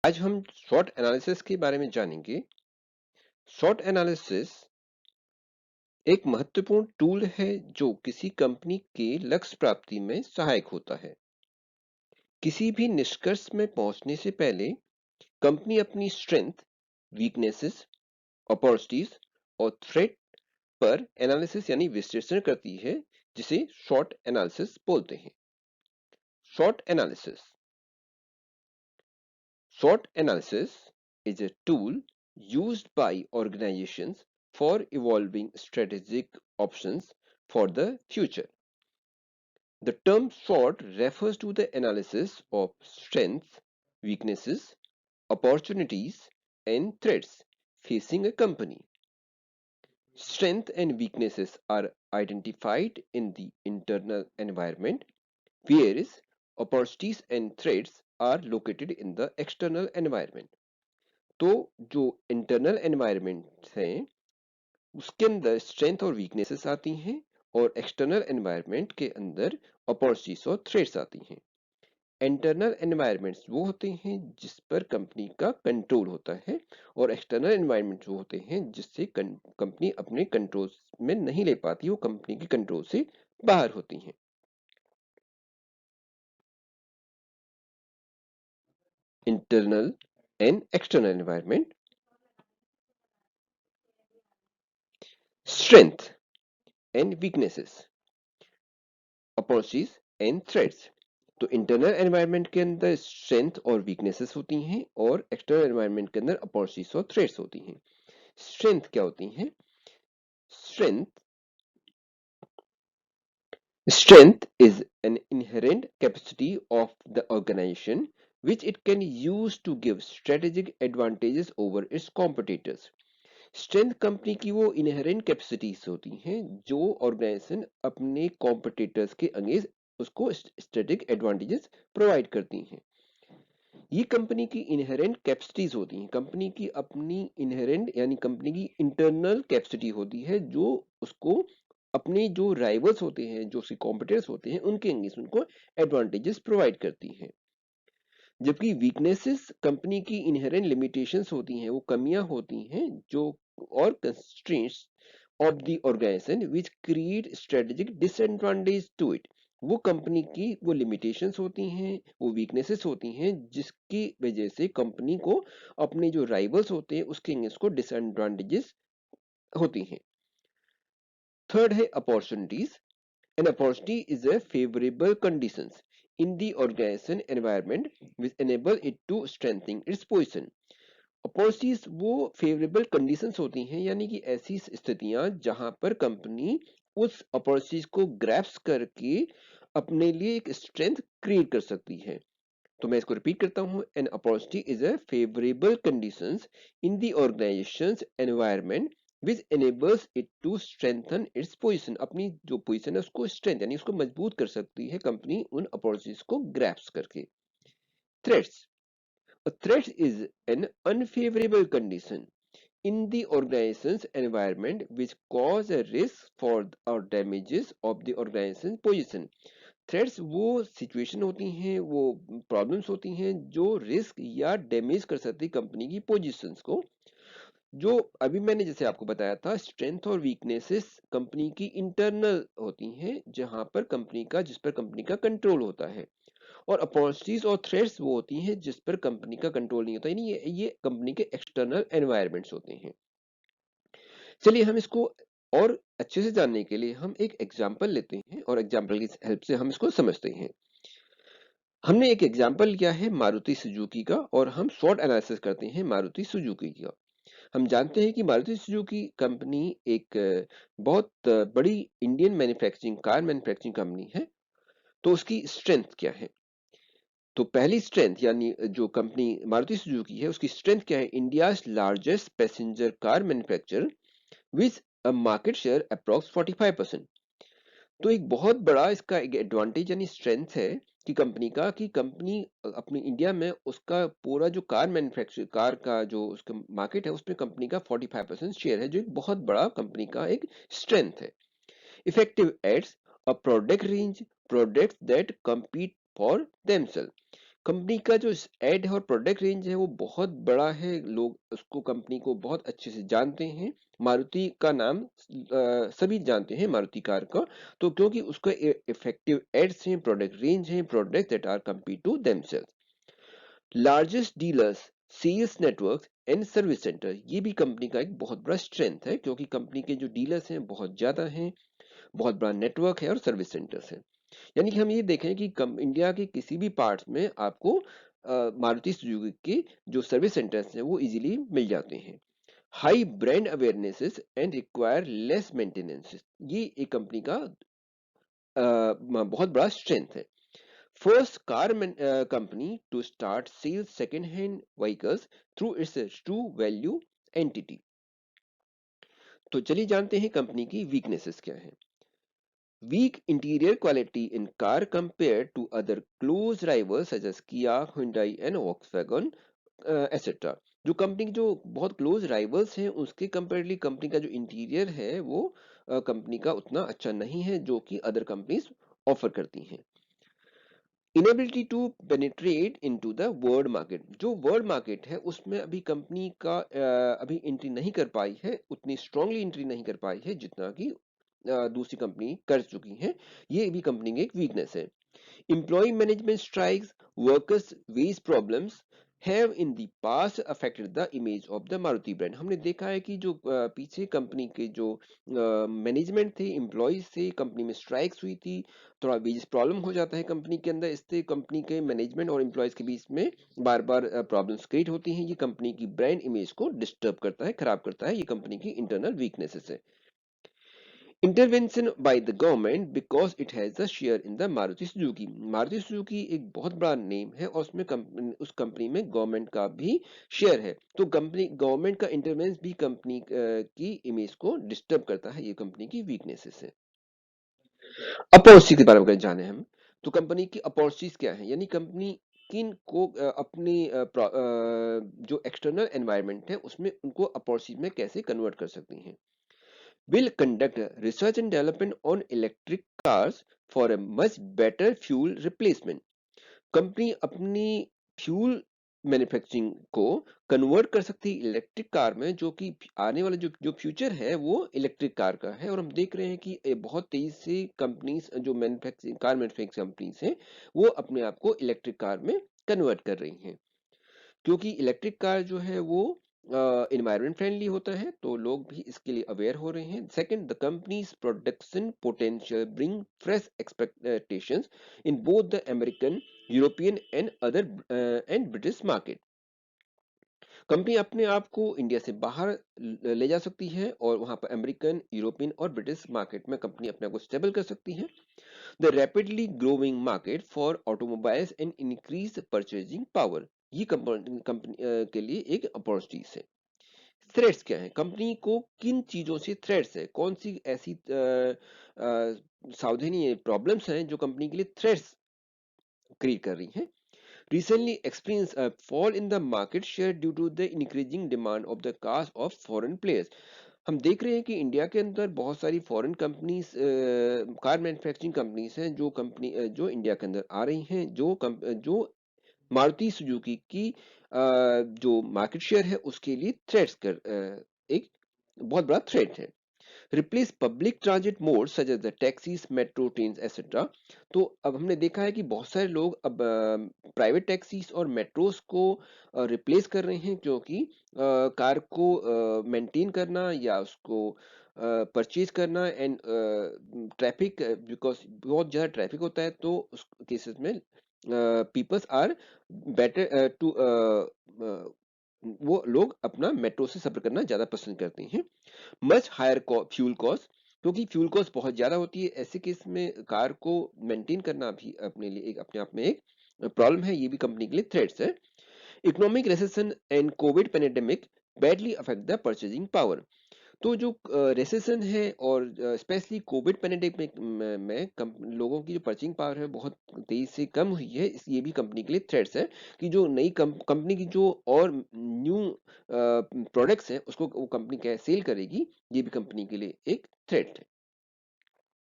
आज हम short analysis के बारे में जानेंगे। शॉर्ट एनालिसिस एक महत्वपूर्ण टूल है जो किसी कंपनी के लक्ष्य प्राप्ति में सहायक होता है। किसी भी निष्कर्ष में पहुंचने से पहले कंपनी अपनी स्ट्रेंथ, वीकनेसेस, अपॉर्चुनिटीज और थ्रेट पर एनालिसिस यानी विश्लेषण करती है, जिसे शॉर्ट एनालिसिस बोलते हैं। Short analysis SWOT analysis is a tool used by organizations for evolving strategic options for the future. The term SWOT refers to the analysis of strengths, weaknesses, opportunities, and threats facing a company. Strengths and weaknesses are identified in the internal environment, whereas opportunities and threats are located in the external environment. तो जो internal environment हैं उसके अंदर strength और weaknesses आती हैं, और external environment के अंदर अपॉर्चुनिटीज और थ्रेट्स आती हैं। इंटरनल एनवायरनमेंट्स वो होते हैं जिस पर कंपनी का कंट्रोल होता है, और एक्सटर्नल एनवायरनमेंट्स वो होते हैं जिससे कंपनी अपने कंट्रोल में नहीं ले पाती, वो कंपनी के कंट्रोल से बाहर होती हैं। Internal and external environment, strength and weaknesses, opportunities and threats. तो इंटरनल एनवायरनमेंट के अंदर स्ट्रेंथ और वीकनेसेस होती हैं, और एक्सटर्नल एनवायरनमेंट के अंदर अपॉर्चुनिटीज और थ्रेट्स होती हैं। स्ट्रेंथ क्या होती हैं? Strength Strength is an inherent capacity of the organization which it can use to give strategic advantages over its competitors. Strength company की वो इनहेरेंट कैपेसिटीज होती हैं जो ऑर्गेनाइजेशन अपने कॉम्पिटिटर्स के अगेंस्ट उसको स्ट्रेटेजिक एडवांटेजेस प्रोवाइड करती हैं। ये कंपनी की इनहेरेंट कैपेसिटीज होती हैं, कंपनी की अपनी इनहेरेंट यानी कंपनी की इंटरनल कैपेसिटी होती है जो उसको अपने जो राइवल्स होते हैं, जो उसके कॉम्पिटिटर्स होते हैं, उनके अगेंस्ट उनको एडवांटेजेस प्रोवाइड करती हैं। जबकि वीकनेसेस कंपनी की इनहेरेंट लिमिटेशंस होती हैं, वो कमियां होती हैं जो और constraints of the organisation which create strategic disadvantage to it. वो कंपनी की वो लिमिटेशंस होती हैं, वो वीकनेसेस होती हैं जिसकी वजह से कंपनी को अपने जो राइवल्स होते हैं उसके अगेंस्ट को डिसएडवांटेजेस होती हैं। थर्ड है opportunities. An opportunity is a favorable conditions in the organization environment which enable it to strengthen its position. Opportunities वो फेवरेबल कंडीशंस होती हैं, यानी कि ऐसी स्थितियां जहां पर कंपनी उस अपॉर्चुनिटीज को ग्रैप्स करके अपने लिए एक स्ट्रेंथ क्रिएट कर सकती है। तो मैं इसको रिपीट करता हूं, an opportunity is a favourable conditions in the organisations environment which enables it to strengthen its position। अपनी जो पोजीशन है उसको स्ट्रेंथ यानी उसको मजबूत कर सकती है कंपनी उन अपॉर्चुनिटीज को ग्रैप्स करके। Threats, a threat is an unfavorable condition in the organization's environment which cause a risk for or damages of the organization's position। Threats वो सिचुएशन होती हैं, वो प्रॉब्लम्स होती हैं जो रिस्क या डैमेज कर सकती है कंपनी की पोजीशंस को। जो अभी मैंने जैसे आपको बताया था, स्ट्रेंथ और वीकनेसेस कंपनी की इंटरनल होती हैं जहां पर कंपनी का जिस पर कंपनी का कंट्रोल होता है, और अपॉर्चुनिटीज और थ्रेट्स वो होती हैं जिस पर कंपनी का कंट्रोल नहीं होता, यानी ये कंपनी के एक्सटर्नल एनवायरनमेंट्स होते हैं। चलिए हम इसको और अच्छे से जानने के लिए हम एक एग्जांपल लेते हैं, और एग्जांपल की हेल्प से हम इसको समझते हैं। हमने एक एग्जांपल लिया है मारुति सुजुकी का, और हम शॉर्ट एनालिसिस करते हैं मारुति सुजुकी का। हम जानते हैं कि मारुति सुजुकी कंपनी एक बहुत बड़ी Indian manufacturing car manufacturing company है। तो उसकी स्ट्रेंथ क्या है? तो पहली स्ट्रेंथ यानी जो कंपनी मारुति सुजुकी है उसकी स्ट्रेंथ क्या है? India largest passenger car manufacturer with a market share approx 45%। तो एक बहुत बड़ा इसका एक एडवांटेज यानी स्ट्रेंथ है कि कंपनी का, कि कंपनी अपनी इंडिया में उसका पूरा जो कार मैन्युफैक्चर कार का जो उसका मार्केट है उसमें कंपनी का 45% शेयर है, जो एक बहुत बड़ा कंपनी का एक स्ट्रेंथ है। Effective ads a product range products that compete for themselves। Company का जो एड है और प्रोडक्ट रेंज है वो बहुत बड़ा है, लोग उसको कंपनी को बहुत अच्छे से जानते हैं। मारुति का नाम सभी जानते हैं मारुति कार का, तो क्योंकि उसका इफेक्टिव एड्स हैं, प्रोडक्ट रेंज हैं, product that are compete to themself. Largest dealers, sales network and service centre, ये भी कंपनी का एक बहुत बड़ा स्ट्रेंथ है, क्योंकि कंपनी के जो डीलर्स हैं बहुत ज्यादा हैं, बहुत बड़ा नेटवर्क है और सर्विस सेंटर्स हैं। यानी कि हम ये देखें कि इंडिया के किसी भी पार्ट्स में आपको मारुति सुजुकी के जो सर्विस सेंटर्स हैं वो इजीली मिल जाते हैं। High brand awarenesses and require less maintenance, ये एक कंपनी का बहुत बड़ा स्ट्रेंथ है। First car company to start sale second hand vehicles through its True Value entity. तो चलिए जानते हैं कंपनी की वीकनेसेस क्या है। Weak interior quality in car compared to other close rivals such as Kia, Hyundai and Volkswagen, etc. जो company की जो बहुत क्लोज राइवल्स हैं उसके कंपेरेटिवली कंपनी का जो इंटीरियर है वो कंपनी का उतना अच्छा नहीं है जो कि अदर कंपनीज ऑफर करती हैं। Inability to penetrate into the world market, जो वर्ल्ड मार्केट है उसमें अभी कंपनी का अभी एंट्री नहीं कर पाई है, उतनी स्ट्रांगली एंट्री नहीं कर पाई है जितना कि दूसरी कंपनी कर चुकी है। ये भी कंपनी की एक वीकनेस है। Employee management strikes, workers' wage problems have in the past affected the image of the Maruti brand। हमने देखा है कि जो पीछे कंपनी के जो मैनेजमेंट थे, एम्प्लॉयज थे, कंपनी में स्ट्राइक्स हुई थी, थोड़ा वेजेस प्रॉब्लम हो जाता है कंपनी के अंदर, इससे कंपनी के मैनेजमेंट और एम्प्लॉयज के बीच में बार बार प्रॉब्लम्स क्रिएट होती हैं। ये कंपनी की ब्रांड इमेज को डिस्टर्ब करता है, खराब करता है, ये कंपनी की इंटरनल वीकनेसेस है। Intervention by the government because it has a share in the Maruti Suzuki. Maruti Suzuki एक बहुत बड़ा नेम है और उसमें उस कंपनी में गवर्नमेंट का भी शेयर है, तो कंपनी गवर्नमेंट का इंटरवेंस भी कंपनी की इमेज को डिस्टर्ब करता है, ये कंपनी की वीकनेसेस है। अपॉर्चुनिटी के बारे में जाने हम, तो कंपनी की अपॉर्चुनिटीज क्या है, यानी कंपनी किन को अपनी जो एक्सटर्नल एनवायरनमेंट है उसमें उनको अपॉर्चुनिटी में कैसे कन्वर्ट कर सकती हैं। Will conduct research and development on electric cars for a much better fuel replacement। Company अपनी फ्यूल मैन्युफैक्चरिंग को कन्वर्ट कर सकती है इलेक्ट्रिक कार में, जो कि आने वाला जो जो फ्यूचर है वो इलेक्ट्रिक कार का है। और हम देख रहे हैं कि बहुत तेजी से कंपनीज जो मैन्युफैक्चरिंग कार मैन्युफैक्चरिंग कंपनीज हैं वो अपने आप को इलेक्ट्रिक कार में कन्वर्ट कर रही हैं, क्योंकि इलेक्ट्रिक कार जो है वो इन्वायरमेंट फ्रेंडली होता है, तो लोग भी इसके लिए अवेयर हो रहे हैं। Second, the companies production potential bring fresh expectations in both the American, European and other and British market. Company अपने आप को इंडिया से बाहर ले जा सकती है और वहां पर अमेरिकन, यूरोपियन और ब्रिटिश मार्केट में कंपनी अपने आप को स्टेबल कर सकती है। The rapidly growing market for automobiles and increase purchasing power, ये कंपनी के लिए एक अपॉर्चुनिटीज है। थ्रेट्स क्या है, कंपनी को किन चीजों से थ्रेट्स है, कौन सी ऐसी सावधानी प्रॉब्लम्स हैं जो कंपनी के लिए थ्रेट्स क्रिएट कर रही हैं। recently experienced a fall in the market share due to the increasing demand of the cars of foreign players। हम देख रहे हैं कि इंडिया के अंदर बहुत सारी foreign companies, car manufacturing companies हैं जो जो इंडिया के अंदर आ रही हैं, जो मारुति सुजुकी की जो मार्केट शेयर है उसके लिए एक बहुत बड़ा थ्रेट है। Replace public transit mode such as the taxis, metro, train etcetera. तो अब हमने देखा है कि बहुत सारे लोग अब प्राइवेट टैक्सीज और मेट्रोस को रिप्लेस कर रहे हैं, क्योंकि कार को मेंटेन करना या उसको परचेज करना एंड ट्रैफिक, बिकॉज बहुत ज़्यादा ट्रैफिक होता है, तो उस केसेस में पीपल्स आर बेटर टू वो लोग अपना मेट्रो से सफर करना ज़्यादा पसंद करते हैं। मच हायर फ्यूल कॉस्ट, क्योंकि फ्यूल कॉस्ट बहुत ज्यादा होती है, ऐसे केस में कार को मेंटेन करना भी अपने लिए एक अपने आप में एक प्रॉब्लम है, ये भी कंपनी के लिए थ्रेट्स है। Economic recession and Covid pandemic badly affect the purchasing power. तो जो रेसेशन है और स्पेशली कोविड पेंडेमिक लोगों की जो परचेजिंग पावर है बहुत तेजी से कम हुई है, ये भी कंपनी के लिए थ्रेट्स है कि जो नई कंपनी की जो और न्यू प्रोडक्ट्स हैं उसको वो कंपनी कैसे सेल करेगी, ये भी कंपनी के लिए एक थ्रेट है।